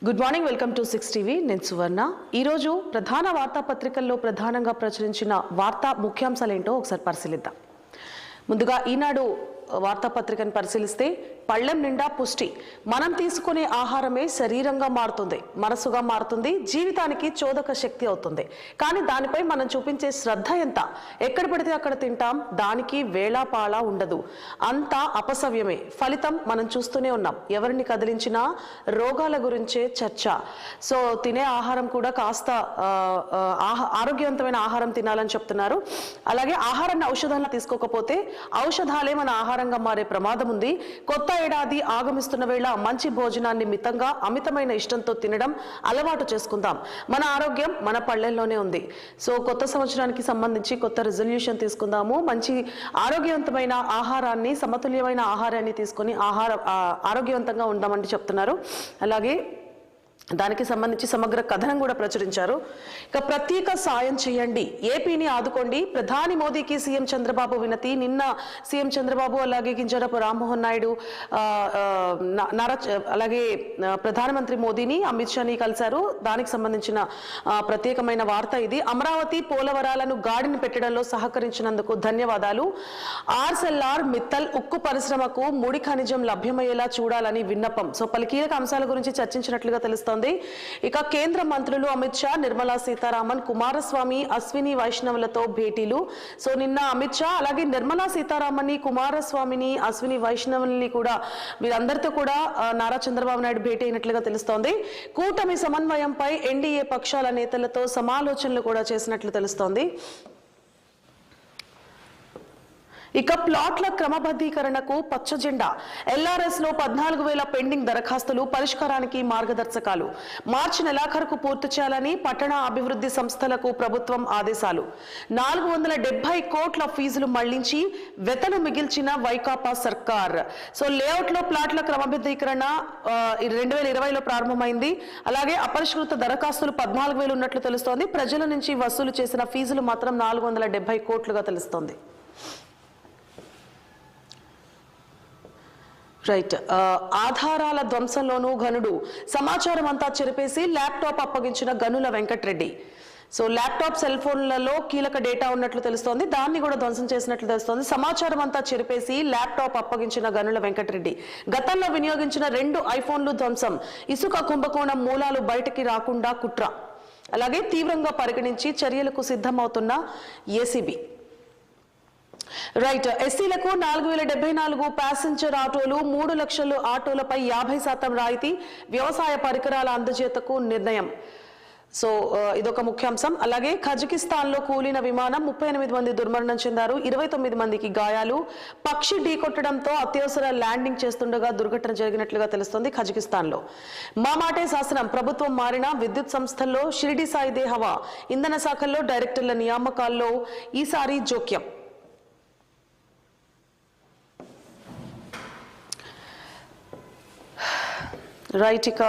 Good morning, welcome to 6 TV. నేను సువర్ణ. ఈరోజు ప్రధాన వార్తాపత్రికల్లో ప్రధానంగా ప్రచురించిన వార్తా ముఖ్యాంశాలు ఏంటో ఒకసారి పరిశీలిద్దాం. ముందుగా ఈనాడు వార్తాపత్రికను పరిశీలిస్తే పళ్ళెం నిండా పుష్టి, మనం తీసుకునే ఆహారమే శరీరంగా మారుతుంది, మనసుగా మారుతుంది, జీవితానికి చోదక శక్తి అవుతుంది. కానీ దానిపై మనం చూపించే శ్రద్ధ ఎంత? ఎక్కడ పడితే అక్కడ తింటాం, దానికి వేళాపాళ ఉండదు, అంతా అపసవ్యమే. ఫలితం మనం చూస్తూనే ఉన్నాం. ఎవరిని కదిలించినా రోగాల గురించే చర్చ. సో తినే ఆహారం కూడా కాస్త ఆరోగ్యవంతమైన ఆహారం తినాలని చెప్తున్నారు. అలాగే ఆహారాన్ని ఔషధాలను తీసుకోకపోతే ఔషధాలే మన ఆహారంగా మారే ప్రమాదం ఉంది. కొత్త ఏడాది ఆగమిస్తున్న వేళ మంచి భోజనాన్ని మితంగా, అమితమైన ఇష్టంతో తినడం అలవాటు చేసుకుందాం. మన ఆరోగ్యం మన పళ్ళెల్లోనే ఉంది. సో కొత్త సంవత్సరానికి సంబంధించి కొత్త రిజల్యూషన్ తీసుకుందాము. మంచి ఆరోగ్యవంతమైన ఆహారాన్ని, సమతుల్యమైన ఆహారాన్ని తీసుకొని ఆరోగ్యవంతంగా ఉందామని చెప్తున్నారు. అలాగే దానికి సంబంధించి సమగ్ర కథనం కూడా ప్రచురించారు. ఇక ప్రత్యేక సాయం చేయండి, ఏపీని ఆదుకోండి, ప్రధాని మోదీకి సీఎం చంద్రబాబు వినతి. నిన్న సీఎం చంద్రబాబు అలాగే కింజరాపు రామ్మోహన్ నాయుడు అలాగే ప్రధానమంత్రి మోదీని, అమిత్ షాని కలిశారు. దానికి సంబంధించిన ప్రత్యేకమైన వార్త ఇది. అమరావతి పోలవరాలను గాడిని పెట్టడంలో సహకరించినందుకు ధన్యవాదాలు. ఆర్సెల్ఆర్ మిత్తల్ ఉక్కు పరిశ్రమకు ముడి ఖనిజం లభ్యమయ్యేలా చూడాలని విన్నపం. సో పలు కీలక అంశాల గురించి చర్చించినట్లుగా తెలుస్తోంది. ఇక కేంద్ర మంత్రులు అమిత్ షా, నిర్మలా సీతారామన్, కుమారస్వామి, అశ్విని వైష్ణవులతో భేటీలు. సో నిన్న అమిత్ షా అలాగే నిర్మలా సీతారామన్, కుమారస్వామిని, అశ్విని వైష్ణవుల్ని కూడా వీరందరితో కూడా నారా చంద్రబాబు నాయుడు భేటీ అయినట్లుగా తెలుస్తోంది. కూటమి సమన్వయంపై ఎన్డీఏ పక్షాల నేతలతో సమాలోచనలు కూడా చేసినట్లు తెలుస్తోంది. ఇక ప్లాట్ల క్రమబద్ధీకరణకు పచ్చ జెండా. ఎల్ఆర్ఎస్ లో 14,000 పెండింగ్ దరఖాస్తులు, పరిష్కారానికి మార్గదర్శకాలు. మార్చి నెలాఖరుకు పూర్తి చేయాలని పట్టణ అభివృద్ధి సంస్థలకు ప్రభుత్వం ఆదేశాలు. 470 కోట్ల ఫీజులు మళ్లించి వెతలు మిగిల్చిన వైకాపా సర్కార్. సో లేఅవుట్ లో ప్లాట్ల క్రమబద్ధీకరణ 2020లో ప్రారంభమైంది. అలాగే అపరిష్కృత దరఖాస్తులు 14,000 ఉన్నట్లు తెలుస్తోంది. ప్రజల నుంచి వసూలు చేసిన ఫీజులు మాత్రం 470 కోట్లుగా తెలుస్తోంది. రైట్. ఆధారాల ధ్వంసంలోనూ ఘనుడు, సమాచారం అంతా చెరిపేసి ల్యాప్టాప్ అప్పగించిన గనుల వెంకట్రెడ్డి. సో ల్యాప్టాప్, సెల్ ఫోన్లలో కీలక డేటా ఉన్నట్లు తెలుస్తోంది, దాన్ని కూడా ధ్వంసం చేసినట్లు తెలుస్తోంది. సమాచారం అంతా చెరిపేసి ల్యాప్టాప్ అప్పగించిన గనుల వెంకట్రెడ్డి. గతంలో వినియోగించిన 2 ఐఫోన్లు ధ్వంసం. ఇసుక కుంభకోణం మూలాలు బయటికి రాకుండా కుట్ర. అలాగే తీవ్రంగా పరిగణించి చర్యలకు సిద్ధమవుతున్న ఏసీబీ. రైట్. ఎస్సీలకు 4,074 ప్యాసింజర్ ఆటోలు, 3 లక్షల ఆటోలపై 50% రాయితీ, వ్యవసాయ పరికరాల అందజేతకు నిర్ణయం. సో ఇదొక ముఖ్యాంశం. అలాగే కజకిస్తాన్ లో కూలిన విమానం, 38 మంది దుర్మరణం చెందారు, 29 మందికి గాయాలు. పక్షి ఢీకొట్టడంతో అత్యవసర ల్యాండింగ్ చేస్తుండగా దుర్ఘటన జరిగినట్లుగా తెలుస్తోంది కజకిస్తాన్ లో. మా మాటే శాసనం, ప్రభుత్వం మారిన విద్యుత్ సంస్థల్లో షిరిడి సాయిదే హవా. ఇంధన శాఖల్లో డైరెక్టర్ల నియామకాల్లో ఈసారి జోక్యం. రైట్. ఇక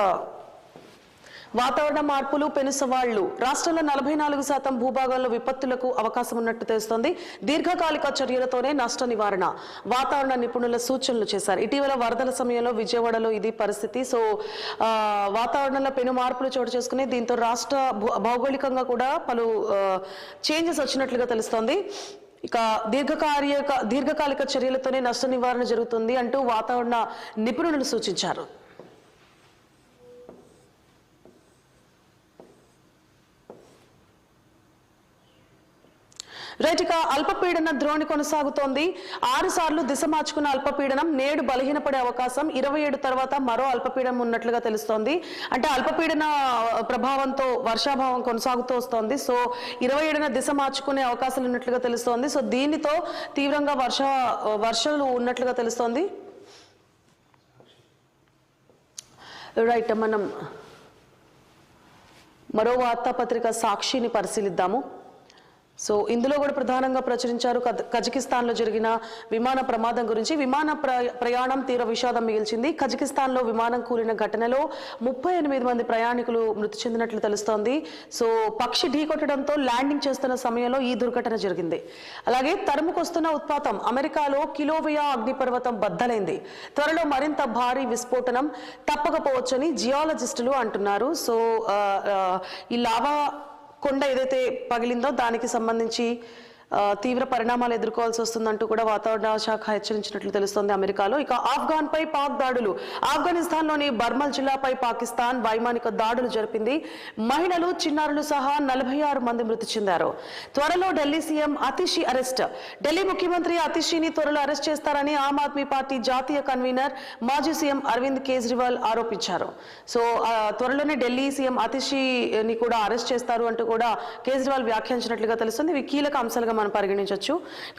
వాతావరణ మార్పులు పెను సవాళ్లు. రాష్ట్రంలో 44% భూభాగాల్లో విపత్తులకు అవకాశం ఉన్నట్టు తెలుస్తోంది. దీర్ఘకాలిక చర్యలతోనే నష్ట నివారణ వాతావరణ నిపుణుల సూచనలు చేశారు. ఇటీవల వరదల సమయంలో విజయవాడలో ఇది పరిస్థితి. సో వాతావరణంలో పెను మార్పులు చోటు చేసుకుని దీంతో రాష్ట్ర భౌగోళికంగా కూడా పలు చేంజెస్ వచ్చినట్లుగా తెలుస్తోంది. ఇక దీర్ఘకాలిక చర్యలతోనే నష్ట నివారణ జరుగుతుంది అంటూ వాతావరణ నిపుణులు సూచించారు. రైట్. ఇక అల్పపీడన ద్రోణి కొనసాగుతోంది. 6 సార్లు దిశ మార్చుకున్న అల్పపీడనం నేడు బలహీనపడే అవకాశం. 27 తర్వాత మరో అల్పపీడనం ఉన్నట్లుగా తెలుస్తోంది. అంటే అల్పపీడన ప్రభావంతో వర్షాభావం కొనసాగుతూ వస్తోంది. సో 27న దిశ మార్చుకునే అవకాశాలు ఉన్నట్లుగా తెలుస్తోంది. సో దీనితో తీవ్రంగా వర్షాలు ఉన్నట్లుగా తెలుస్తోంది. రైట్. మనం మరో వార్తాపత్రిక సాక్షిని పరిశీలిద్దాము. సో ఇందులో కూడా ప్రధానంగా ప్రచురించారు కజకిస్తాన్లో జరిగిన విమాన ప్రమాదం గురించి. ప్రయాణం తీవ్ర విషాదం మిగిల్చింది. కజకిస్తాన్లో విమానం కూలిన ఘటనలో 38 మంది ప్రయాణికులు మృతి చెందినట్లు తెలుస్తోంది. సో పక్షి ఢీకొట్టడంతో ల్యాండింగ్ చేస్తున్న సమయంలో ఈ దుర్ఘటన జరిగింది. అలాగే తరుముకొస్తున్న ఉత్పాతం. అమెరికాలో కిలోవియా అగ్నిపర్వతం బద్దలైంది. త్వరలో మరింత భారీ విస్ఫోటనం తప్పకపోవచ్చని జియాలజిస్టులు అంటున్నారు. సో ఈ లావా కొండ ఏదైతే పగిలిందో దానికి సంబంధించి తీవ్ర పరిణామాలు ఎదుర్కోవాల్సి వస్తుందంటూ కూడా వాతావరణ శాఖ హెచ్చరించినట్లు తెలుస్తోంది అమెరికాలో. ఇక ఆఫ్ఘాన్ పై పాక్ దాడులు. ఆఫ్ఘనిస్తాన్లోని బర్మల్ జిల్లాపై పాకిస్తాన్ వైమానిక దాడులు జరిపింది. మహిళలు చిన్నారులు సహా 46 మంది మృతి చెందారు. త్వరలో ఢిల్లీ సీఎం అతిషి అరెస్ట్. ఢిల్లీ ముఖ్యమంత్రి అతిషిని త్వరలో అరెస్ట్ చేస్తారని ఆమ్ ఆద్మీ పార్టీ జాతీయ కన్వీనర్ మాజీ సీఎం అరవింద్ కేజ్రీవాల్ ఆరోపించారు. సో త్వరలోనే ఢిల్లీ సీఎం అతిషిని కూడా అరెస్ట్ చేస్తారు అంటూ కూడా కేజ్రీవాల్ వ్యాఖ్యానించినట్లుగా తెలుస్తుంది. ఇవి కీలక అంశాలుగా మనం పరిగణించవచ్చు.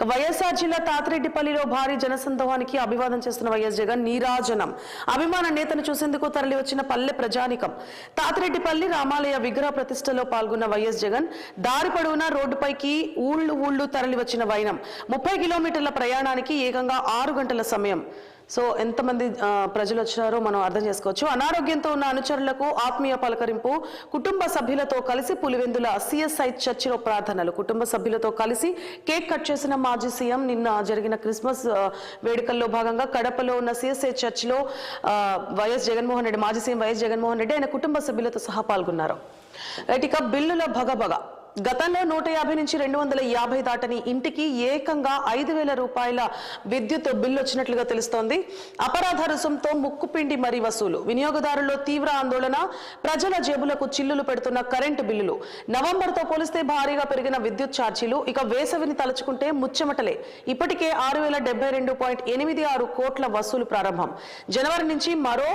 వైఎస్ఆర్ జిల్లా తాతిరెడ్డిపల్లిలో భారీ జనసందోహానికి అభివాదం చేస్తున్న వైఎస్ జగన్ నీరాజనం. అభిమాన నేతను చూసేందుకు తరలి వచ్చిన పల్లె ప్రజానికం. తాతిరెడ్డిపల్లి రామాలయ విగ్రహ ప్రతిష్టలో పాల్గొన్న వైఎస్ జగన్ దారి పొడవునా రోడ్డుపైకి ఊళ్ళు తరలి వచ్చిన వైనం. 30 కిలోమీటర్ల ప్రయాణానికి ఏకంగా 6 గంటల సమయం. సో ఎంతమంది ప్రజలు వచ్చారో మనం అర్థం చేసుకోవచ్చు. అనారోగ్యంతో ఉన్న అనుచరులకు ఆత్మీయ పలకరింపు. కుటుంబ సభ్యులతో కలిసి పులివెందుల సిఎస్ఐ చర్చిలో ప్రార్థనలు. కుటుంబ సభ్యులతో కలిసి కేక్ కట్ చేసిన మాజీ సీఎం. నిన్న జరిగిన క్రిస్మస్ వేడుకల్లో భాగంగా కడపలో ఉన్న సిఎస్ఐ చర్చిలో వైఎస్ జగన్మోహన్ రెడ్డి, మాజీ సీఎం వైఎస్ జగన్మోహన్ రెడ్డి ఆయన కుటుంబ సభ్యులతో సహా పాల్గొన్నారు. ఇక బిల్లుల భగభగ. గతంలో 150 నుంచి 250 దాటని ఇంటికి ఏకంగా 5,000 రూపాయల విద్యుత్ బిల్లు వచ్చినట్లుగా తెలుస్తోంది. అపరాధ రుసుంతో ముక్కుపిండి మరీ వసూలు. వినియోగదారుల్లో తీవ్ర ఆందోళన. ప్రజల జేబులకు చిల్లులు పెడుతున్న కరెంటు బిల్లులు. నవంబర్తో పోలిస్తే భారీగా పెరిగిన విద్యుత్ ఛార్జీలు. ఇక వేసవిని తలుచుకుంటే ముచ్చెమటలే. ఇప్పటికే 6,072.86 కోట్ల వసూలు ప్రారంభం. జనవరి నుంచి మరో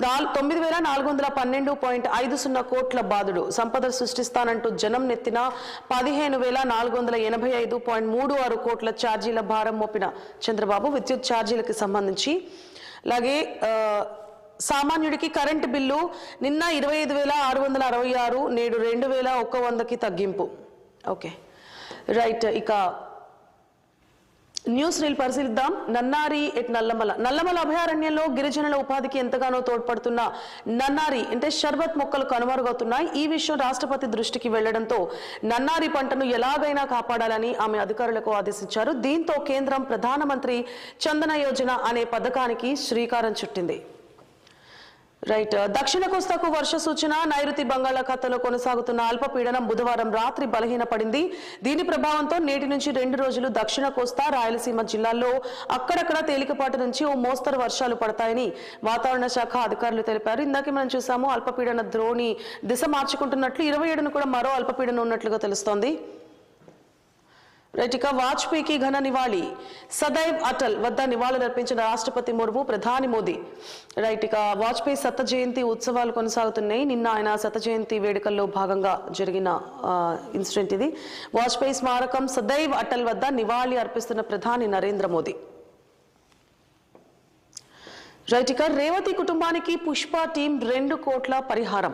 9,412.50 కోట్ల బాదుడు. సంపద సృష్టిస్తానంటూ జనం నెత్తిన 15,485.36 కోట్ల ఛార్జీల భారం మోపిన చంద్రబాబు విద్యుత్ ఛార్జీలకు సంబంధించి. అలాగే సామాన్యుడికి కరెంటు బిల్లు నిన్న 25,666, నేడు 2,100కి తగ్గింపు. Okay right. ఇక న్యూస్ రీల్ పరిశీలిద్దాం. నన్నారి ఎట్ నల్లమల. నల్లమల అభయారణ్యంలో గిరిజనుల ఉపాధికి ఎంతగానో తోడ్పడుతున్న నన్నారి అంటే షర్బత్ మొక్కలు కనుమరుగవుతున్నాయి. ఈ విషయం రాష్ట్రపతి దృష్టికి వెళ్లడంతో నన్నారి పంటను ఎలాగైనా కాపాడాలని ఆమె అధికారులకు ఆదేశించారు. దీంతో కేంద్రం ప్రధానమంత్రి చందన యోజన అనే పథకానికి శ్రీకారం చుట్టింది. రైట్. దక్షిణ కోస్తాకు వర్ష సూచన. నైరుతి బంగాళాఖాతంలో కొనసాగుతున్న అల్పపీడనం బుధవారం రాత్రి బలహీనపడింది. దీని ప్రభావంతో నేటి నుంచి 2 రోజులు దక్షిణ కోస్తా, రాయలసీమ జిల్లాల్లో అక్కడక్కడ తేలికపాటి నుంచి ఓ మోస్తరు వర్షాలు పడతాయని వాతావరణ శాఖ అధికారులు తెలిపారు. ఇందాకే మనం చూసాము అల్పపీడన ద్రోణి దిశ మార్చుకుంటున్నట్లు. 27ను కూడా మరో అల్పపీడనం ఉన్నట్లుగా తెలుస్తోంది. రైట్. ఇక వాజ్పేయికి ఘన నివాళి. సదైవ్ అటల్ వద్ద నివాళులర్పించిన రాష్ట్రపతి ముర్ము, ప్రధాని మోదీ. రైట్. ఇక వాజ్పేయి శత జయంతి ఉత్సవాలు కొనసాగుతున్నాయి. నిన్న ఆయన శత జయంతి వేడుకల్లో భాగంగా జరిగిన ఇన్సిడెంట్ ఇది. వాజ్పేయి స్మారకం సదైవ్ అటల్ వద్ద నివాళి అర్పిస్తున్న ప్రధాని నరేంద్ర మోదీ. రైట్. ఇక రేవతి కుటుంబానికి పుష్ప టీం 2 కోట్ల పరిహారం.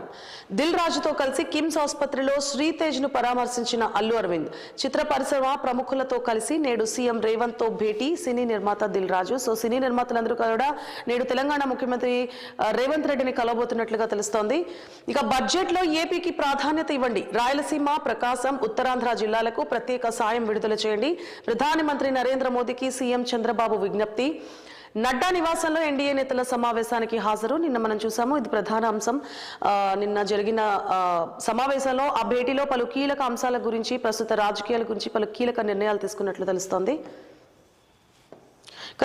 దిల్ రాజుతో కలిసి కిమ్స్ ఆసుపత్రిలో శ్రీతేజ్ ను పరామర్శించిన అల్లు అరవింద్. చిత్ర పరిశ్రమ ప్రముఖులతో కలిసి నేడు సీఎం రేవంత్ తో భేటీ. సినీ నిర్మాత దిల్ రాజు. సో సినీ నిర్మాతలందరూ కూడా నేడు తెలంగాణ ముఖ్యమంత్రి రేవంత్ రెడ్డిని కలవబోతున్నట్లుగా తెలుస్తోంది. ఇక బడ్జెట్ లో ఏపీకి ప్రాధాన్యత ఇవ్వండి. రాయలసీమ, ప్రకాశం, ఉత్తరాంధ్ర జిల్లాలకు ప్రత్యేక సాయం విడుదల చేయండి. ప్రధానమంత్రి నరేంద్ర మోదీకి సీఎం చంద్రబాబు విజ్ఞప్తి. నడ్డా నివాసంలో ఎన్డీఏ నేతల సమావేశానికి హాజరు. నిన్న మనం చూసాము, ఇది ప్రధాన అంశం. నిన్న జరిగిన సమావేశంలో ఆ భేటీలో పలు కీలక అంశాల గురించి, ప్రస్తుత రాజకీయాల గురించి పలు కీలక నిర్ణయాలు తీసుకున్నట్లు తెలుస్తోంది.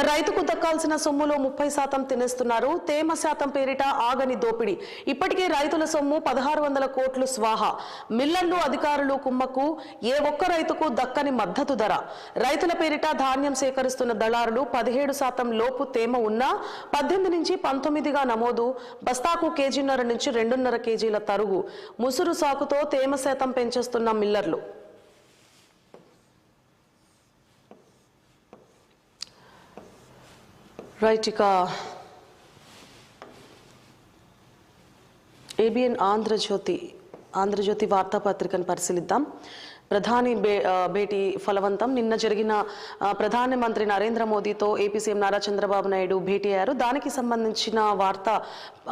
రైతుకు దక్కాల్సిన సొమ్ములో 30% తినేస్తున్నారు. తేమ శాతం పేరిట ఆగని దోపిడీ. ఇప్పటికే రైతుల సొమ్ము 1,600 కోట్లు స్వాహా. మిల్లర్లు, అధికారులు కుమ్మక్కు. ఏ ఒక్క రైతుకు దక్కని మద్దతు ధర. రైతుల పేరిట ధాన్యం సేకరిస్తున్న దళారులు 17% లోపు తేమ ఉన్నా 18 నుంచి 19గా నమోదు. బస్తాకు కేజీన్నర నుంచి 2.5 కేజీల తరుగు. ముసురు సాకుతో తేమ శాతం పెంచేస్తున్న మిల్లర్లు. రైట్. ఇక ఏబిఎన్ ఆంధ్రజ్యోతి వార్తాపత్రికను పరిశీలిద్దాం. ప్రధాని భేటీ ఫలవంతం. నిన్న జరిగిన ప్రధానమంత్రి నరేంద్ర మోదీతో ఏపీ సీఎం నారా చంద్రబాబు నాయుడు భేటీ అయ్యారు. దానికి సంబంధించిన వార్త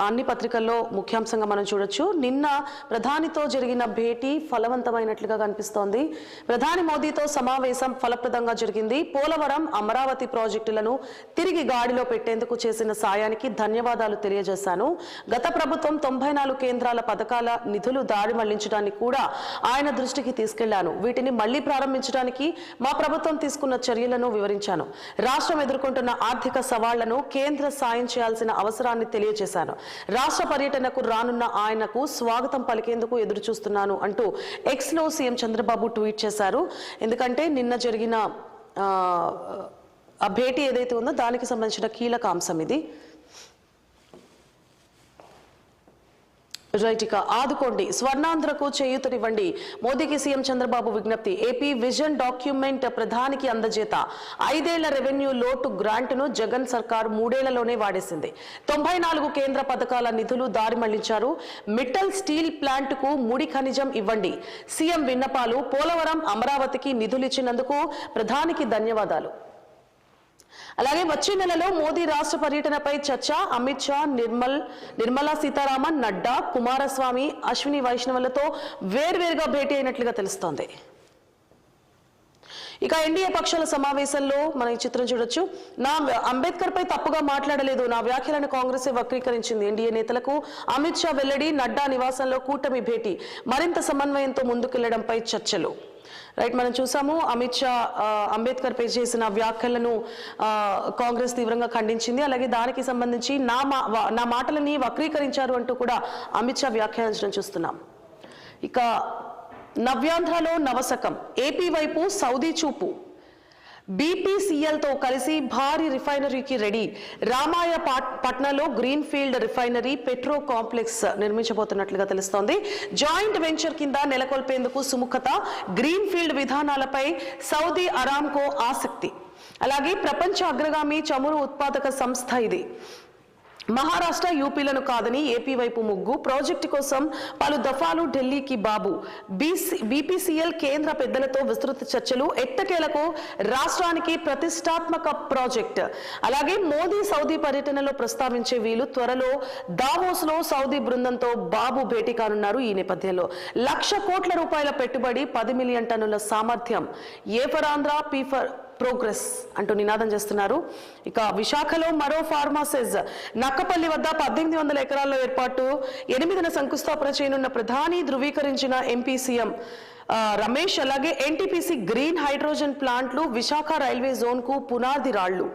అన్ని పత్రికల్లో ముఖ్యాంశంగా మనం చూడొచ్చు. నిన్న ప్రధానితో జరిగిన భేటీ ఫలవంతమైనట్లుగా కనిపిస్తోంది. ప్రధాని మోదీతో సమావేశం ఫలప్రదంగా జరిగింది. పోలవరం, అమరావతి ప్రాజెక్టులను తిరిగి గాడిలో పెట్టేందుకు చేసిన సాయానికి ధన్యవాదాలు తెలియజేశాను. గత ప్రభుత్వం 94 కేంద్రాల పథకాల నిధులు దారి మళ్లించడానికి కూడా ఆయన దృష్టికి తీసుకెళ్లాను. వీటిని మళ్లీ ప్రారంభించడానికి మా ప్రభుత్వం తీసుకున్న చర్యలను వివరించాను. రాష్ట్రం ఎదుర్కొంటున్న ఆర్థిక సవాళ్లను కేంద్ర సాయం చేయాల్సిన అవసరాన్ని తెలియజేశాను. రాష్ట్ర పర్యటనకు రానున్న ఆయనకు స్వాగతం పలికేందుకు ఎదురు చూస్తున్నాను అంటూ ఎక్స్ లో సీఎం చంద్రబాబు ట్వీట్ చేశారు. ఎందుకంటే నిన్న జరిగిన ఆ భేటీ ఏదైతే ఉందో దానికి సంబంధించిన కీలక అంశం ఇది. రైట్, ఇక ఆదుకోండి, స్వర్ణాంధ్రకు చేయూతనివ్వండి, మోదీకి సీఎం చంద్రబాబు విజ్ఞప్తి. ఏపీ విజన్ డాక్యుమెంట్ ప్రధానికి అందజేత. 5 ఏళ్ల రెవెన్యూ లోటు గ్రాంట్ను జగన్ సర్కార్ 3 ఏళ్లలోనే వాడేసింది. 94 కేంద్ర పథకాల నిధులు దారి మళ్లించారు. మిట్టల్ స్టీల్ ప్లాంట్ కు ముడి ఖనిజం ఇవ్వండి. సీఎం విన్నపాలు. పోలవరం, అమరావతికి నిధులిచ్చినందుకు ప్రధానికి ధన్యవాదాలు. అలాగే వచ్చే నెలలో మోదీ రాష్ట్ర పర్యటనపై చర్చ. అమిత్ షా, నిర్మలా సీతారామన్, నడ్డా, కుమారస్వామి, అశ్విని వైష్ణవులతో వేర్వేరుగా భేటీ అయినట్లుగా తెలుస్తోంది. ఇక ఎన్డీఏ పక్షాల సమావేశంలో మనం ఈ చిత్రం చూడొచ్చు. అంబేద్కర్ పై తప్పుగా మాట్లాడలేదు, నా వ్యాఖ్యలను కాంగ్రెస్ వక్రీకరించింది. ఎన్డీఏ నేతలకు అమిత్ షా వెల్లడి. నడ్డా నివాసంలో కూటమి భేటీ. మరింత సమన్వయంతో ముందుకెళ్లడంపై చర్చలు. రైట్, మనం చూసాము అమిత్ షా అంబేద్కర్ పై చేసిన వ్యాఖ్యలను కాంగ్రెస్ తీవ్రంగా ఖండించింది. అలాగే దానికి సంబంధించి నా మాటలని వక్రీకరించారు అంటూ కూడా అమిత్ షా వ్యాఖ్యానించడం చూస్తున్నాం. ఇక నవ్యాంధ్రలో నవశకం. ఏపీ వైపు సౌదీ చూపు. బీపీసీఎల్ తో కలిసి భారీ రిఫైనరీకి రెడీ. రామాయ పట్నలో green field refinery, petro complex నిర్మించబోతున్నట్లుగా తెలుస్తోంది. జాయింట్ వెంచర్ కింద నెలకొల్పేందుకు సుముఖత. గ్రీన్ ఫీల్డ్ విధానాలపై సౌదీ అరామ్కో ఆసక్తి. అలాగే ప్రపంచ అగ్రగామి చమురు ఉత్పాదక సంస్థ ఇది. మహారాష్ట్ర, యూపీలను కాదని ఏపీ వైపు ముగ్గు. ప్రాజెక్టు కోసం పలు దఫాలు ఢిల్లీకి బాబు. బీపీసీఎల్ కేంద్ర పెద్దలతో విస్తృత చర్చలు. ఎట్టకేలకు రాష్ట్రానికి ప్రతిష్టాత్మక ప్రాజెక్ట్. అలాగే మోదీ సౌదీ పర్యటనలో ప్రస్తావించే వీలు. త్వరలో దావోస్ లో సౌదీ బృందంతో బాబు భేటీ కానున్నారు. ఈ నేపథ్యంలో 1,00,000 కోట్ల రూపాయల పెట్టుబడి, 10 మిలియన్ టన్నుల సామర్థ్యం. A for Andhra, P for progress అంటూ నినాదం చేస్తున్నారు. ఇక విశాఖలో మరో ఫార్మాసిస్. నక్కపల్లి వద్ద 1800 ఎకరాల్లో ఏర్పాటు. 8న శంకుస్థాపన చేయనున్న ప్రధాని ధృవీకరించిన ఎంపీ సీఎం రమేష్. అలాగే ఎన్టీపీసీ గ్రీన్ హైడ్రోజన్ ప్లాంట్లు. విశాఖ రైల్వే జోన్ కు పునాది రాళ్లు.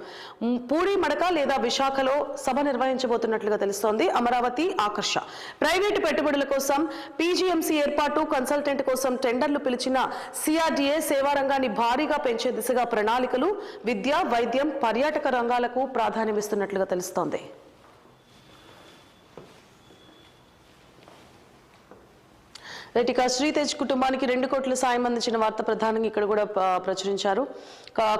పూడి మడక లేదా విశాఖలో సభ నిర్వహించబోతున్నట్లుగా తెలుస్తోంది. అమరావతి ఆకర్ష. ప్రైవేటు పెట్టుబడుల కోసం పీజీఎంసీ ఏర్పాటు. కన్సల్టెంట్ కోసం టెండర్లు పిలిచిన సిఆర్డీఏ. సేవా రంగాన్ని భారీగా పెంచే దిశగా ప్రణాళికలు. విద్య, వైద్యం, పర్యాటక రంగాలకు ప్రాధాన్యమిస్తున్నట్లుగా తెలుస్తోంది. రైట్, ఇక శ్రీతేజ్ కుటుంబానికి 2 కోట్ల సాయం అందించిన వార్త ప్రధానంగా ఇక్కడ కూడా ప్రచురించారు.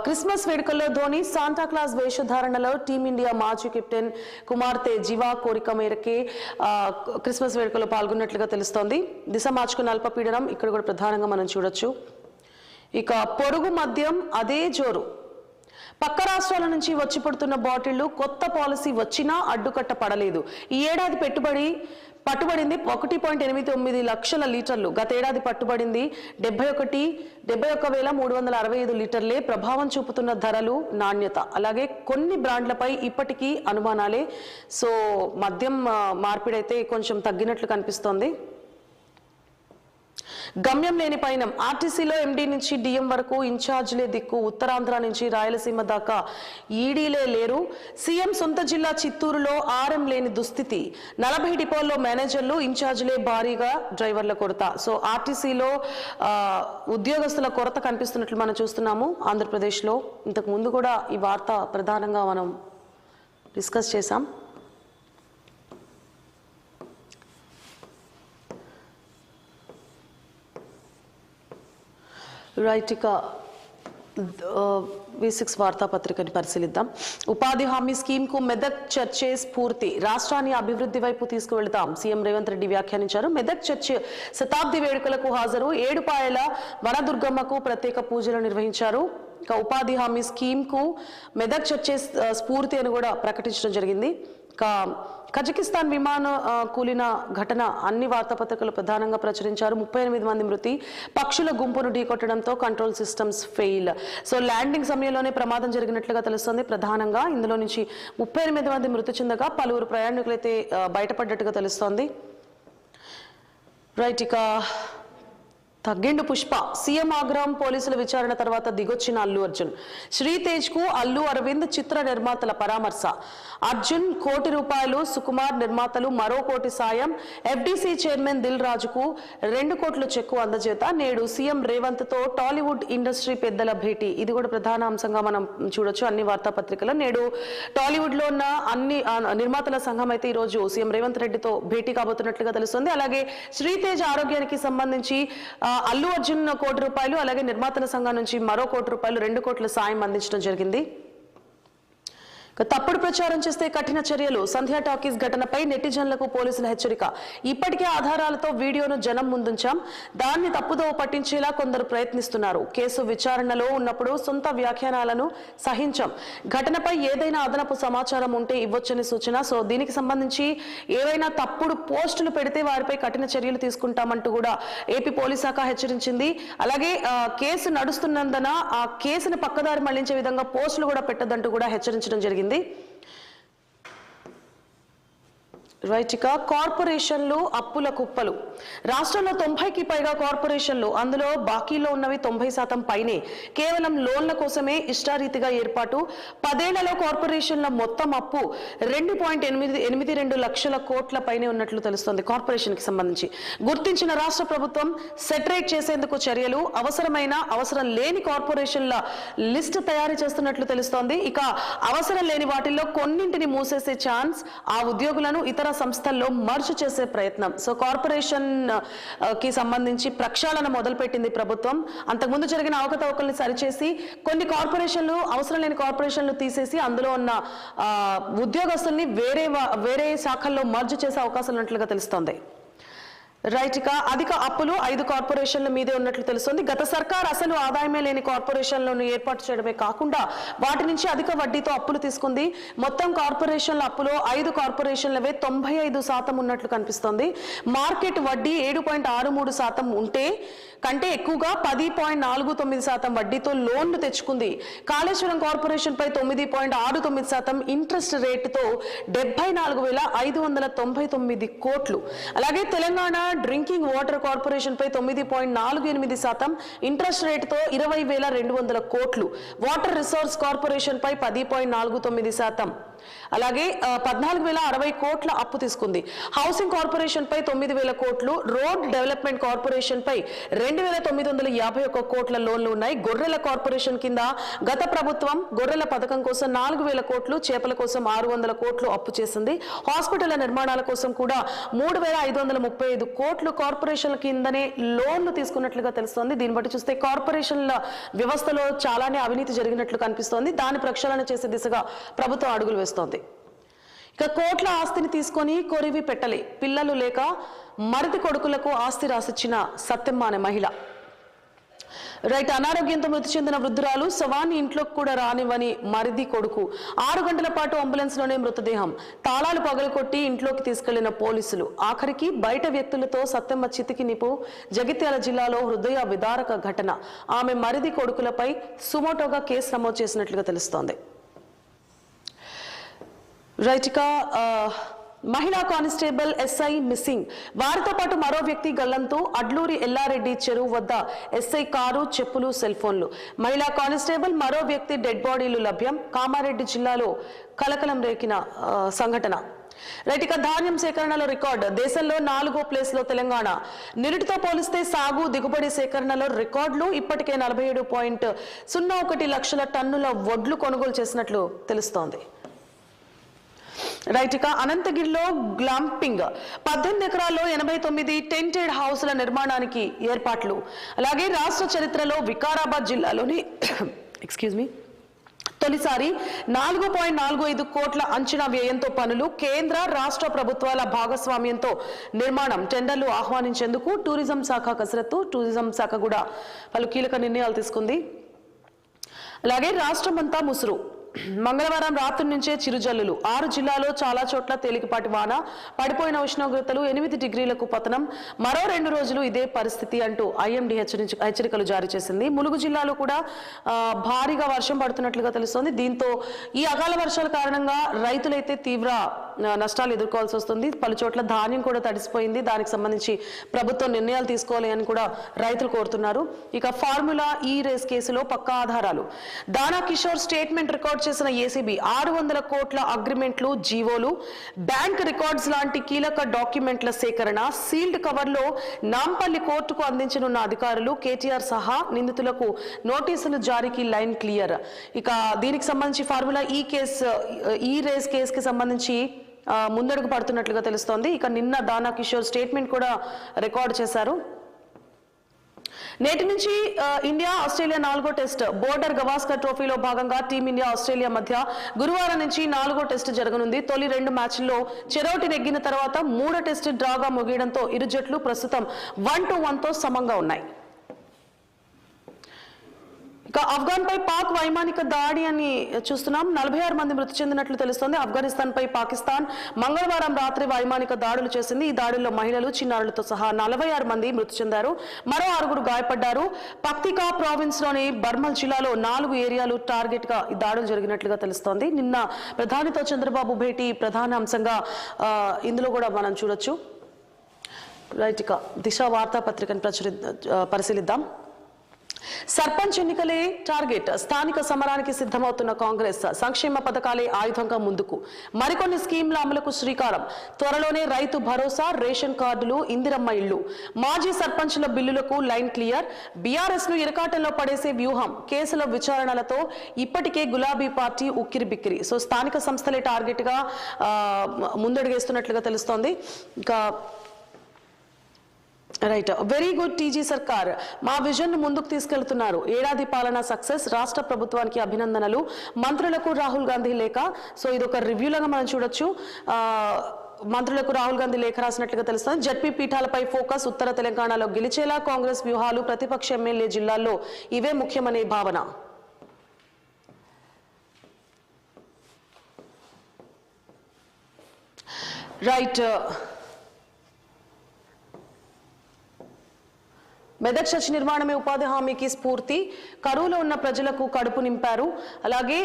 క్రిస్మస్ వేడుకల్లో ధోని శాంటాక్లాస్ వేషధారణలో టీమిండియా మాజీ కెప్టెన్ కుమార్తె జివా కోరిక మేరకే క్రిస్మస్ వేడుకల్లో పాల్గొన్నట్లుగా తెలుస్తోంది. దిశ మార్చుకున్న అల్పపీడనం ఇక్కడ కూడా ప్రధానంగా మనం చూడొచ్చు. ఇక పొరుగు మద్యం అదే జోరు. పక్క రాష్ట్రాల నుంచి వచ్చి పడుతున్న బాటిళ్లు. కొత్త పాలసీ వచ్చినా అడ్డుకట్ట పడలేదు. ఈ ఏడాది పట్టుబడింది 1.89 లక్షల లీటర్లు. గతేడాది పట్టుబడింది 71,365 లీటర్లే. ప్రభావం చూపుతున్న ధరలు, నాణ్యత. అలాగే కొన్ని బ్రాండ్లపై ఇప్పటికీ అనుమానాలే. సో మద్యం మార్పిడైతే కొంచెం తగ్గినట్లు కనిపిస్తోంది. గమ్యం లేని పయనం. ఆర్టీసీలో ఎండీ నుంచి డిఎం వరకు ఇన్ఛార్జ్లే దిక్కు. ఉత్తరాంధ్ర నుంచి రాయలసీమ దాకా ఈడీలే లేరు. సీఎం సొంత జిల్లా చిత్తూరులో ఆర్ఎం లేని దుస్థితి. 40 డిపోల్లో మేనేజర్లు, ఇన్ఛార్జ్లే భారీగా డ్రైవర్ల కొరత. సో ఆర్టీసీలో ఉద్యోగస్తుల కొరత కనిపిస్తున్నట్లు మనం చూస్తున్నాము ఆంధ్రప్రదేశ్లో. ఇంతకు ముందు కూడా ఈ వార్త ప్రధానంగా మనం డిస్కస్ చేశాం. రైట్, ఇక V6 వార్తాపత్రికని పరిశీలిద్దాం. ఉపాధి హామీ స్కీమ్ కు మెదక్ చర్చే స్ఫూర్తి, రాష్ట్రాన్ని అభివృద్ధి వైపు తీసుకువెళ్తాం సీఎం రేవంత్ రెడ్డి వ్యాఖ్యానించారు. మెదక్ చర్చ్ శతాబ్ది వేడుకలకు హాజరు, ఏడుపాయల వనదుర్గమ్మకు ప్రత్యేక పూజలు నిర్వహించారు. ఇక ఉపాధి హామీ స్కీమ్ కు మెదక్ చర్చే స్ఫూర్తి అని కూడా ప్రకటించడం జరిగింది. ఇక కజకిస్తాన్ విమాన కూలిన ఘటన అన్ని వార్తాపత్రికలు ప్రధానంగా ప్రచురించారు. 38 మంది మృతి, పక్షుల గుంపును ఢీకొట్టడంతో control systems fail. So landing సమయంలోనే ప్రమాదం జరిగినట్లుగా తెలుస్తుంది. ప్రధానంగా ఇందులో నుంచి 38 మంది మృతి చెందగా పలువురు ప్రయాణికులైతే బయటపడ్డట్టుగా తెలుస్తోంది. రైట్, ఇక తగ్గిండు పుష్ప, సీఎం ఆగ్రహం, పోలీసుల విచారణ తర్వాత దిగొచ్చిన అల్లు అర్జున్. శ్రీతేజ్ కు అల్లు అరవింద్ చిత్ర నిర్మాతల పరామర్శ. అర్జున్ ₹1 సుకుమార్ నిర్మాతలు మరో ₹1 సాయం. ఎఫ్డీసీ చైర్మన్ దిల్ రాజుకు ₹2 చెక్కు అందజేత. నేడు సీఎం రేవంత్ తో టాలీవుడ్ ఇండస్ట్రీ పెద్దల భేటీ. ఇది కూడా ప్రధాన అంశంగా మనం చూడొచ్చు అన్ని వార్తాపత్రికలు. నేడు టాలీవుడ్ లో ఉన్న అన్ని నిర్మాతల సంఘం అయితే ఈ రోజు సీఎం రేవంత్ రెడ్డితో భేటీ కాబోతున్నట్లుగా తెలుస్తుంది. అలాగే శ్రీతేజ్ ఆరోగ్యానికి సంబంధించి అల్లు అర్జున్ ₹1, అలాగే నిర్మాతల సంఘం నుంచి మరో ₹1, ₹2 సాయం అందించడం జరిగింది. తప్పుడు ప్రచారం చేస్తే కఠిన చర్యలు, సంధ్యా టాకీస్ ఘటనపై నెటిజన్లకు పోలీసుల హెచ్చరిక. ఇప్పటికే ఆధారాలతో వీడియోను జనం ముందుంచాం, దాన్ని తప్పుదో పట్టించేలా కొందరు ప్రయత్నిస్తున్నారు. కేసు విచారణలో ఉన్నప్పుడు సొంత వ్యాఖ్యానాలను సహించాం. ఘటనపై ఏదైనా అదనపు సమాచారం ఉంటే ఇవ్వొచ్చని సూచన. సో దీనికి సంబంధించి ఏవైనా తప్పుడు పోస్టులు పెడితే వారిపై కఠిన చర్యలు తీసుకుంటామంటూ కూడా ఏపీ పోలీస్ శాఖ హెచ్చరించింది. అలాగే కేసు నడుస్తున్నందున ఆ కేసును పక్కదారి మళ్లించే విధంగా పోస్టులు కూడా పెట్టద్దంటూ కూడా హెచ్చరించడం జరిగింది. రైట్, ఇక కార్పొరేషన్లు అప్పుల కుప్పలు. రాష్ట్రంలో 90కి పైగా కార్పొరేషన్లు, అందులో బాకీలో ఉన్నవి 90% పైనే. కేవలం లోన్ల కోసమే ఇష్టారీతిగా ఏర్పాటు. 10 ఏళ్లలో కార్పొరేషన్ల మొత్తం అప్పు 2.82 లక్షల కోట్ల పైనే ఉన్నట్లు తెలుస్తోంది. కార్పొరేషన్ కి సంబంధించి గుర్తించిన రాష్ట్ర ప్రభుత్వం సెటరేట్ చేసేందుకు చర్యలు, అవసరం లేని కార్పొరేషన్ల లిస్ట్ తయారు చేస్తున్నట్లు తెలుస్తోంది. ఇక అవసరం లేని వాటిల్లో కొన్నింటిని మూసేసే ఛాన్స్, ఆ ఉద్యోగులను ఇతర సంస్థల్లో మర్జ్ చేసే ప్రయత్నం. సో కార్పొరేషన్ కి సంబంధించి ప్రక్షాళన మొదలుపెట్టింది ప్రభుత్వం. అంతకుముందు జరిగిన అవకతవకల్ని సరిచేసి కొన్ని కార్పొరేషన్లు, అవసరం లేని కార్పొరేషన్లు తీసేసి అందులో ఉన్న ఉద్యోగస్తుల్ని వేరే శాఖల్లో మర్జ్ చేసే అవకాశాలు ఉన్నట్లుగా తెలుస్తోంది. రైట్, ఇక అధిక అప్పులు 5 కార్పొరేషన్ల మీదే ఉన్నట్లు తెలుస్తుంది. గత సర్కార్ అసలు ఆదాయమే లేని కార్పొరేషన్లను ఏర్పాటు చేయడమే కాకుండా వాటి నుంచి అధిక వడ్డీతో అప్పులు తీసుకుంది. మొత్తం కార్పొరేషన్ల అప్పులో 5 కార్పొరేషన్లవే 95% ఉన్నట్లు కనిపిస్తోంది. మార్కెట్ వడ్డీ 7.63% ఉంటే కంటే ఎక్కువగా 10.49% వడ్డీతో లోన్లు తెచ్చుకుంది. కాళేశ్వరం కార్పొరేషన్ పై 9.69% ఇంట్రెస్ట్ రేటుతో 74,599 కోట్లు. అలాగే తెలంగాణ డ్రింకింగ్ వాటర్ కార్పొరేషన్ పై 9.48% ఇంట్రెస్ట్ రేటుతో 20,200 కోట్లు. వాటర్ రిసోర్స్ కార్పొరేషన్ పై 10.49%, అలాగే 14,060 కోట్ల అప్పు తీసుకుంది. హౌసింగ్ కార్పొరేషన్ పై 9,000 కోట్లు. రోడ్ డెవలప్మెంట్ కార్పొరేషన్ పై 2,951 కోట్ల లోన్లు ఉన్నాయి. గొర్రెల కార్పొరేషన్ కింద గత ప్రభుత్వం గొర్రెల పథకం కోసం 4,000 కోట్లు, చేపల కోసం 600 కోట్లు అప్పు చేసింది. హాస్పిటల్ నిర్మాణాల కోసం కూడా 3,535 కోట్లు కార్పొరేషన్ల కిందనే లోన్లు తీసుకున్నట్లుగా తెలుస్తోంది. దీన్ని బట్టి చూస్తే కార్పొరేషన్ల వ్యవస్థలో చాలానే అవినీతి జరిగినట్లు కనిపిస్తోంది. దాన్ని ప్రక్షాళన చేసే దిశగా ప్రభుత్వం అడుగులు వేస్తోంది. ఇక కోట్ల ఆస్తిని తీసుకొని కొరివి పెట్టలే, పిల్లలు లేక మరిది కొడుకులకు ఆస్తి రాసిచ్చిన సత్యమ్మ అనే మహిళ. రైట్, అనారోగ్యంతో మృతి చెందిన వృద్ధురాలు శవాన్ని ఇంట్లోకి కూడా రానివ్వని మరిది కొడుకు. 6 గంటల పాటు అంబులెన్స్ లోనే మృతదేహం. తాళాలు పగలకొట్టి ఇంట్లోకి తీసుకెళ్లిన పోలీసులు. ఆఖరికి బయట వ్యక్తులతో సత్యమ్మ చితికి నిపు. జగిత్యాల జిల్లాలో హృదయ విదారక ఘటన. ఆమె మరిది కొడుకులపై సుమోటోగా కేసు నమోదు చేసినట్లుగా తెలుస్తోంది. రైట్, ఇక మహిళా కానిస్టేబుల్ ఎస్ఐ మిస్సింగ్. వారితో పాటు మరో వ్యక్తి గల్లంతు. అడ్లూరి ఎల్లారెడ్డి చెరువు వద్ద ఎస్ఐ కారు, చెప్పులు, సెల్ ఫోన్లు. మహిళా కానిస్టేబుల్, మరో వ్యక్తి డెడ్ బాడీలు లభ్యం. కామారెడ్డి జిల్లాలో కలకలం రేకిన సంఘటన. రైట్, ఇక ధాన్యం సేకరణలో రికార్డ్. దేశంలో 4వ ప్లేస్ లో తెలంగాణ. నిరుటితో పోలిస్తే సాగు, దిగుబడి సేకరణలో రికార్డులు. ఇప్పటికే 47.01 లక్షల టన్నుల వడ్లు కొనుగోలు చేసినట్లు తెలుస్తోంది. రైట్, ఇక అనంతగిరిలో గ్లాంపింగ్. 18 ఎకరాల్లో 89 టెంటెడ్ హౌస్ల నిర్మాణానికి ఏర్పాట్లు. అలాగే రాష్ట్ర చరిత్రలో వికారాబాద్ జిల్లాలోని ఎక్స్క్యూజ్ మీ తొలిసారి 4.45 కోట్ల అంచనా వ్యయంతో పనులు, కేంద్ర రాష్ట్ర ప్రభుత్వాల భాగస్వామ్యంతో నిర్మాణం, టెండర్లు ఆహ్వానించేందుకు టూరిజం శాఖ కసరత్తు. టూరిజం శాఖ కూడా పలు కీలక నిర్ణయాలు తీసుకుంది. అలాగే రాష్ట్రమంతా ముసురు. మంగళవారం రాత్రి నుంచే చిరుజల్లులు. 6 జిల్లాలో చాలా చోట్ల తేలికపాటి వాన, పడిపోయిన ఉష్ణోగ్రతలు, 8 డిగ్రీలకు పతనం. మరో 2 రోజులు ఇదే పరిస్థితి అంటూ ఐఎండీ హెచ్చరికలు జారీ చేసింది. ములుగు జిల్లాలో కూడా భారీగా వర్షం పడుతున్నట్లుగా తెలుస్తోంది. దీంతో ఈ అకాల వర్షాల కారణంగా రైతులైతే తీవ్ర నష్టాలు ఎదుర్కోవాల్సి వస్తుంది. పలు చోట్ల ధాన్యం కూడా తడిసిపోయింది. దానికి సంబంధించి ప్రభుత్వం నిర్ణయాలు తీసుకోవాలి అని కూడా రైతులు కోరుతున్నారు. ఇక ఫార్ములా ఈ రేస్ కేసులో పక్కా ఆధారాలు. దానా కిషోర్ స్టేట్మెంట్ రికార్డ్ చేసిన ఏసీబీ 600 కోట్ల అగ్రిమెంట్లు, జీవోలు, బ్యాంక్ రికార్డ్స్ లాంటి కీలక డాక్యుమెంట్ల సేకరణ, సీల్డ్ కవర్లో నాంపల్లి కోర్టుకు అందించనున్న అధికారులు. కేటీఆర్ సహా నిందితులకు నోటీసులు జారీకి లైన్ క్లియర్. ఇక దీనికి సంబంధించి ఫార్ములా ఈ రేస్ కేసుకి సంబంధించి ముందడుగు పడుతున్నట్లుగా తెలుస్తోంది. ఇక నిన్న దానా కిషోర్ స్టేట్మెంట్ కూడా రికార్డు చేశారు. నేటి నుంచి ఇండియా ఆస్ట్రేలియా 4వ టెస్ట్. బోర్డర్ గవాస్కర్ ట్రోఫీలో భాగంగా టీమిండియా ఆస్ట్రేలియా మధ్య గురువారం నుంచి 4వ టెస్ట్ జరగనుంది. తొలి 2 మ్యాచ్ల్లో చెరోటి నెగ్గిన తర్వాత 3వ టెస్ట్ డ్రాగా ముగియడంతో ఇరు జట్లు ప్రస్తుతం 1-1తో సమంగా ఉన్నాయి. ఇక ఆఫ్ఘన్ పై పాక్ వైమానిక దాడి అని చూస్తున్నాం. 46 మంది మృతి చెందినట్లు తెలుస్తోంది. ఆఫ్ఘనిస్తాన్ పై పాకిస్తాన్ మంగళవారం రాత్రి వైమానిక దాడులు చేసింది. ఈ దాడుల్లో మహిళలు, చిన్నారులతో సహా 46 మంది మృతి చెందారు. మరో 6 గాయపడ్డారు. పక్తికా ప్రావిన్స్ లోని బర్మల్ జిల్లాలో 4 ఏరియాలు టార్గెట్ గా ఈ దాడులు జరిగినట్లుగా తెలుస్తోంది. నిన్న ప్రధానితో చంద్రబాబు భేటీ ప్రధాన అంశంగా ఇందులో కూడా మనం చూడొచ్చు. రైట్, ఇక దిశ వార్తాపత్రికను పరిశీలిద్దాం. సర్పంచ్ ఎన్నికలే టార్గెట్. స్థానిక సమరానికి సిద్ధమవుతున్న కాంగ్రెస్. సంక్షేమ పథకాలే ఆయుధంగా ముందుకు. మరికొన్ని స్కీమ్ల అమలుకు శ్రీకారం. త్వరలోనే రైతు భరోసా, రేషన్ కార్డులు, ఇందిరమ్మ ఇళ్లు. మాజీ సర్పంచ్ల బిల్లులకు లైన్ క్లియర్. బీఆర్ఎస్ ను ఇరకాటంలో పడేసే వ్యూహం. కేసుల విచారణలతో ఇప్పటికే గులాబీ పార్టీ ఉక్కిరిబిక్కిరి. సో స్థానిక సంస్థలే టార్గెట్ గా ముందడుగేస్తున్నట్లుగా తెలుస్తోంది. ఇంకా రైట్, వెరీ గుడ్ టీజీ సర్కార్. మా విజన్ ను ముందుకు తీసుకెళ్తున్నారు. ఏడాది పాలన సక్సెస్. రాష్ట్ర ప్రభుత్వానికి అభినందనలు. మంత్రులకు రాహుల్ గాంధీ లేఖ. సో ఇది ఒక రివ్యూలాగా మనం చూడొచ్చు. మంత్రులకు రాహుల్ గాంధీ లేఖ రాసినట్లుగా తెలుస్తుంది. ZP పీఠాలపై focus. ఉత్తర తెలంగాణలో గెలిచేలా కాంగ్రెస్ వ్యూహాలు. ప్రతిపక్ష ఎమ్మెల్యే జిల్లాల్లో ఇవే ముఖ్యమనే భావన. రైట్, మెదక్ చర్చి నిర్మాణమే ఉపాధి హామీకి స్ఫూర్తి. కరువులో ఉన్న ప్రజలకు కడుపు నింపారు. అలాగే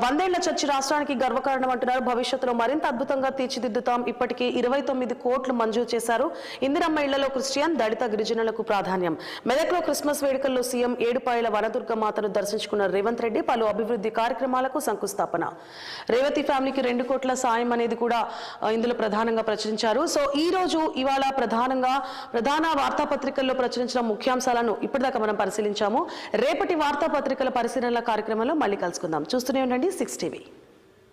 100 ఏళ్ల చర్చి రాష్ట్రానికి గర్వకారణం అంటున్నారు. భవిష్యత్తులో మరింత అద్భుతంగా తీర్చిదిద్దుతాం. ఇప్పటికే 29 కోట్లు మంజూరు చేశారు. ఇందిరమ్మ ఇళ్లలో క్రిస్టియన్, దళిత, గిరిజనులకు ప్రాధాన్యం. మెదక్లో క్రిస్మస్ వేడుకల్లో సీఎం ఏడుపాయల వనదుర్గ మాతను దర్శించుకున్న రేవంత్ రెడ్డి. పలు అభివృద్ధి కార్యక్రమాలకు శంకుస్థాపన. రేవతి ఫ్యామిలీకి 2 కోట్ల సాయం అనేది కూడా ఇందులో ప్రధానంగా ప్రచురించారు. సో ఇవాళ ప్రధాన వార్తాపత్రికల్లో ప్రచురించిన ముఖ్యాంశాలను ఇప్పటిదాకా మనం పరిశీలించాము. రేపటి వార్తాపత్రికల పరిశీలన కార్యక్రమంలో మళ్ళీ కలుసుకుందాం. చూస్తూనే ఉండండి 6 టీవీ.